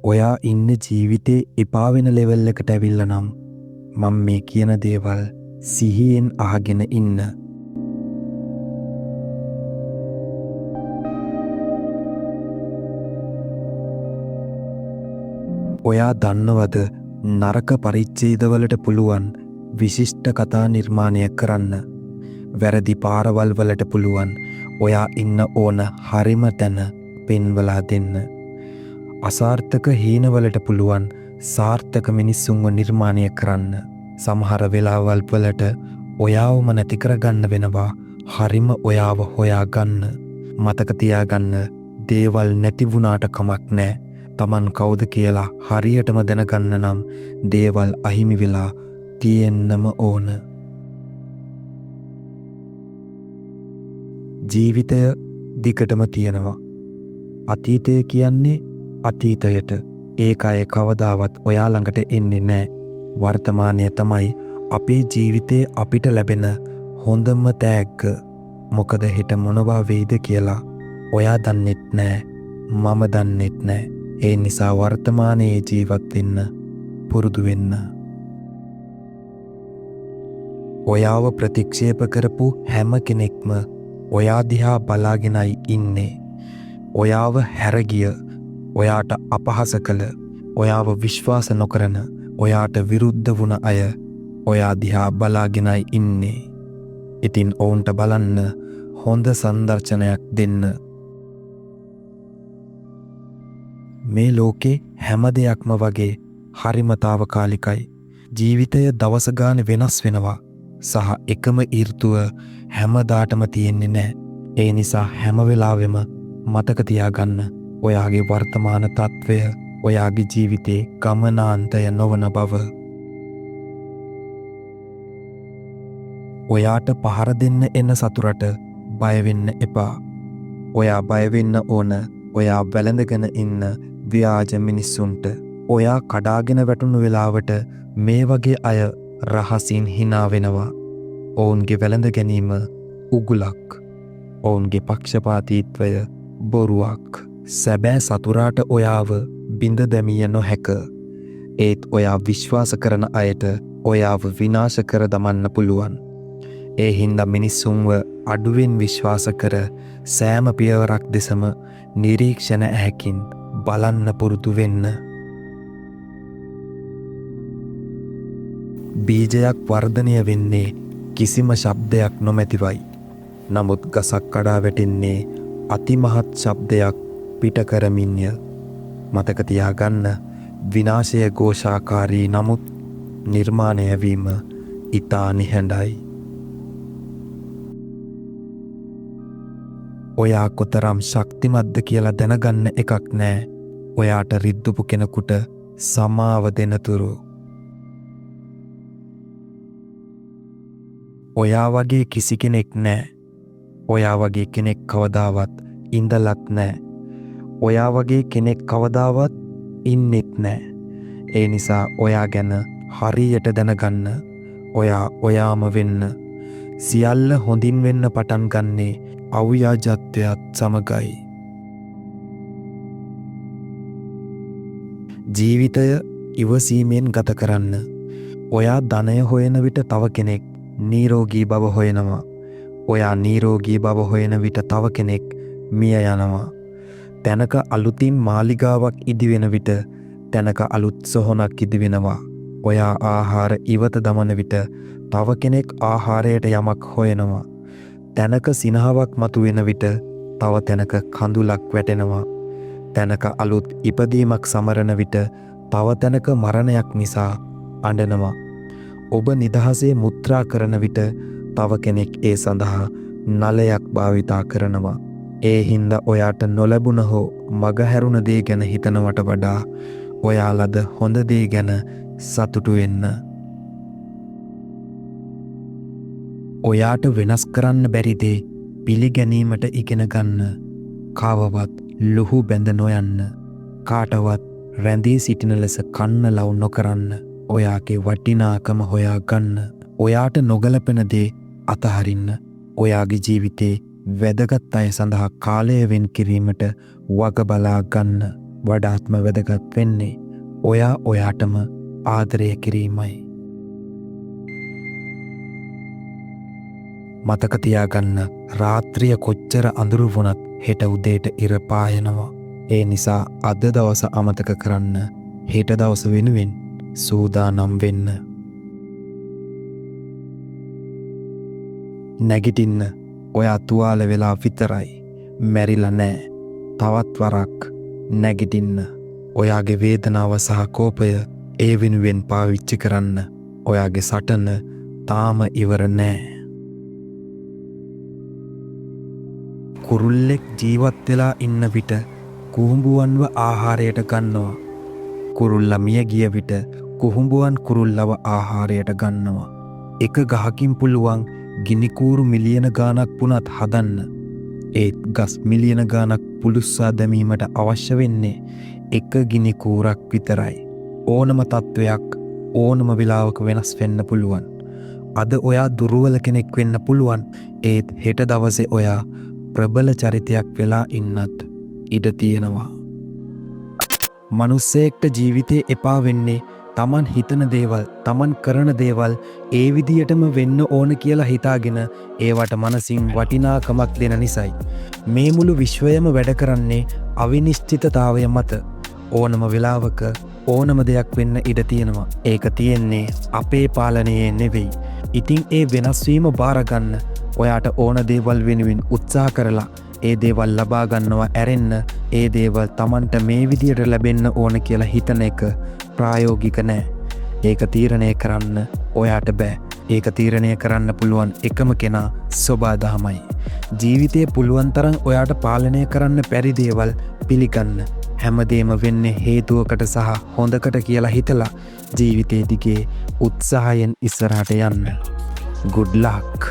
ඔයා ඉන්න ජීවිතේ එපා වෙන ලෙවල් එකට ඇවිල්ලා නම් මම මේ කියන දේවල් සිහියෙන් අහගෙන ඉන්න. ඔයා දන්නවද නරක පරිච්ඡේදවලට පුළුවන් විශිෂ්ට කතා නිර්මාණය කරන්න. වැරදි පාරවල් වලට පුළුවන් ඔයා ඉන්න ඕන හරිම තැන පෙන්වලා දෙන්න. අසාර්ථක හීනවලට පුළුවන් සාර්ථක මිනිස්සුන්ව නිර්මාණය කරන්න. සමහර වෙලාවල් වලට ඔයාවම නැති කරගන්න වෙනවා හරිම ඔයාව හොයාගන්න. මතක තියාගන්න දේවල් නැති වුණාට කමක් නෑ. තමන් කවුද කියලා හරියටම දැනගන්න නම් දේවල් අහිමි වෙලා තියෙන්නම ඕන. ජීවිතය දිගටම තියෙනවා. අතීතය කියන්නේ අතීතයට. ඒක අය කවදාවත් ඔයා ළඟට එන්නේ නෑ. වර්තමානය තමයි අපේ ජීවිතේ අපිට ලැබෙන හොඳම තෑග්ග. මොකද හෙට මොනවා වෙයිද කියලා ඔයා දන්නෙත් නෑ. මම දන්නෙත් නෑ. ඒ නිසා වර්තමානයේ ජීවත් වෙන්න පුරුදු වෙන්න. ඔයාව ප්‍රතික්ෂේප කරපු හැම කෙනෙක්ම ඔයා දිහා බලාගෙනයි ඉන්නේ. ඔයාව හැරගිය, ඔයාට අපහාස කළ, ඔයාව විශ්වාස නොකරන, ඔයාට විරුද්ධ වුණ අය ඔයා දිහා බලාගෙනයි ඉන්නේ. ඉතින් ඔවුන්ට බලන්න හොඳ සංදර්ශනයක් දෙන්න. මේ ලෝකේ හැම දෙයක්ම වගේ හරිම తాවකාලිකයි. ජීවිතය දවස ගානේ වෙනස් වෙනවා. සහ එකම ඍතුව හැමදාටම තියෙන්නේ නැහැ. ඒ නිසා හැම වෙලාවෙම මතක තියාගන්න ඔයාගේ වර්තමාන තත්වය ඔයාගේ ජීවිතේ ගමනාන්තය නොවන බව. ඔයාට පහර දෙන්න එන සතුරට බය වෙන්න එපා. ඔයා බය වෙන්න ඕන ඔයා වැළඳගෙන ඉන්න ව්‍යාජ මිනිස්සුන්ට. ඔයා කඩාගෙන වැටුණු වෙලාවට මේ වගේ අය රහසින් hina වෙනවා. ඔවුන්ගේ වැළඳ ගැනීම උගුලක්. ඔවුන්ගේ පක්ෂපාතීත්වය බොරුවක්. සැබෑ සතුරාට ඔයාව බිඳ දැමිය නොහැක. ඒත් ඔයා විශ්වාස කරන අයට ඔයාව විනාශ කර දමන්න පුළුවන්. ඒ හින්දා මිනිස්සුන්ව අඩුවෙන් විශ්වාස කර සෑම පියවරක් දෙසම නිරීක්ෂණ ඇහැකින් බලන්න පුරුදු වෙන්න. බීජයක් වර්ධනය වෙන්නේ කිසිම ශබ්දයක් නොමැතිවයි. නමුත් ගසක් කඩා වැටෙන්නේ අතිමහත් ශබ්දයක් පිට කරමින්ය. මතක තියාගන්න විනාශය ഘോഷාකාරී නමුත් නිර්මාණය වීම ඊතා නිහඬයි. ඔයා කොතරම් ශක්තිමත්ද කියලා දැනගන්න එකක් නෑ. ඔයාට රිද්දුපු කෙනෙකුට සමාව දෙනතුරු. ඔයා වගේ කිසි කෙනෙක් නෑ. ඔයා වගේ කෙනෙක් කවදාවත් ඉඳලත් නෑ. ඔයා වගේ කෙනෙක් කවදාවත් ඉන්නෙත් නෑ. ඒ නිසා ඔයා ගැන හරියට දැනගන්න. ඔයා ඔයාම වෙන්න. සියල්ල හොඳින් වෙන්න පටන් ගන්නේ අව්‍යාජත්වයත් සමගයි. ජීවිතය ඉවසීමෙන් ගත කරන්න. ඔයා ධනය හොයන විට තව කෙනෙක් නිරෝගී බව හොයනවා. ඔයා නිරෝගී බව හොයන විට තව කෙනෙක් මිය යනවා. තැනක අලුතින් මාලිගාවක් ඉදිවෙන විට තැනක අලුත් සොහොනක් ඉදිවෙනවා. ඔයා ආහාර ඉවත දමන විට තව කෙනෙක් ආහාරයට යමක් හොයනවා. තැනක සිනහාවක් මතුවෙන විට තව තැනක කඳුලක් වැටෙනවා. තැනක අලුත් ඉපදීමක් සමරන විට තව තැනක මරණයක් නිසා අඬනවා. ඔබ නිදහසේ මුත්‍රා කරන විට තව කෙනෙක් ඒ සඳහා නලයක් භාවිතා කරනවා. ඒ හින්දා ඔයාට නොලැබුණ හෝ මගහැරුණ දේ ගැන හිතනවට වඩා ඔයාලද හොඳ දේ ගැන සතුටු වෙන්න. ඔයාට වෙනස් කරන්න බැරි දේ පිළිගැනීමට ඉගෙන ගන්න. කාවවත් ලුහු බැඳ නොයන්න. කාටවත් රැඳී සිටින ලෙස කන්න ලව් නොකරන්න. ඔයාගේ වටිනාකම හොයා ගන්න. ඔයාට නොගැලපෙන දේ අතහරින්න. ඔයාගේ ජීවිතේ වැදගත් අය සඳහා කාලය වෙන් කිරීමට වග බලා ගන්න. වඩාත්ම වැදගත් වෙන්නේ ඔයා ඔයාටම ආදරය කිරීමයි. මතක තියාගන්න රාත්‍රිය කොච්චර අඳුරු වුණත් හෙට උදේට ඉර පායනවා. ඒ නිසා අද දවස අමතක කරන්න හෙට දවස වෙනුවෙන් සූදානම් වෙන්න. නැගිටින්න ඔයා තුවාල වෙලා විතරයි. මැරිලා නෑ. තවත් වරක් නැගිටින්න. ඔයාගේ වේදනාව සහ කෝපය ඒ වෙනුවෙන් පාවිච්චි කරන්න. ඔයාගේ සටන තාම ඉවර නෑ. කුරුල්ලෙක් ජීවත් වෙලා ඉන්න විට කුහුඹුවන්ව ආහාරයට ගන්නවා. කුරුල්ලා මිය ගිය විට කුහුඹුවන් කුරුල්ලව ආහාරයට ගන්නවා. එක ගහකින් පුළුවන් ගිනිකූරු මිලියන ගානක් වුණත් හදන්න. ඒත් ගස් මිලියන ගානක් පුළුස්සා දැමීමට අවශ්‍ය වෙන්නේ එක ගිනිකූරක් විතරයි. ඕනම තත්ත්වයක් ඕනම වෙලාවක වෙනස් වෙන්න පුළුවන්. අද ඔයා දුර්වල කෙනෙක් වෙන්න පුළුවන්. ඒත් හෙට දවසේ ඔයා ප්‍රබල චරිතයක් වෙලා ඉන්නත් ඉඩ තියෙනවා. මනුස්සයෙක්ට ජීවිතේ එපා වෙන්නේ තමන් හිතන දේවල්, තමන් කරන දේවල් ඒ විදියටම වෙන්න ඕන කියලා හිතාගෙන ඒවට මනසින් වටිනාකමක් දෙන නිසයි. මේ මුළු විශ්වයම වැඩ කරන්නේ අවිනිශ්චිතතාවය මත. ඕනම වෙලාවක ඕනම දෙයක් වෙන්න ඉඩ තියෙනවා. ඒක තියෙන්නේ අපේ පාලනයේ නෙවෙයි. ඉතින් ඒ වෙනස්වීම බාරගන්න. ඔයාට ඕන දේවල් වෙනුවෙන් උත්සාහ කරලා ඒ දේවල් ලබා ගන්නවා ඇරෙන්න. ඒ දේවල් තමන්ට මේ විදියට ලැබෙන්න ඕන කියලා හිතන එක ප්‍රායෝගික නෑ. ඒක තීරණය කරන්න ඔයාට බෑ. ඒක තීරණය කරන්න පුළුවන් එකම කෙනා සොබාදහමයි. ජීවිතේ පුළුවන් තරම් ඔයාට පාලනය කරන්න බැරි දේවල් පිළිගන්න. හැමදේම වෙන්නේ හේතුවකට සහ හොඳකට කියලා හිතලා ජීවිතේ දිගේ උත්සාහයෙන් ඉස්සරහට යන්න. good luck.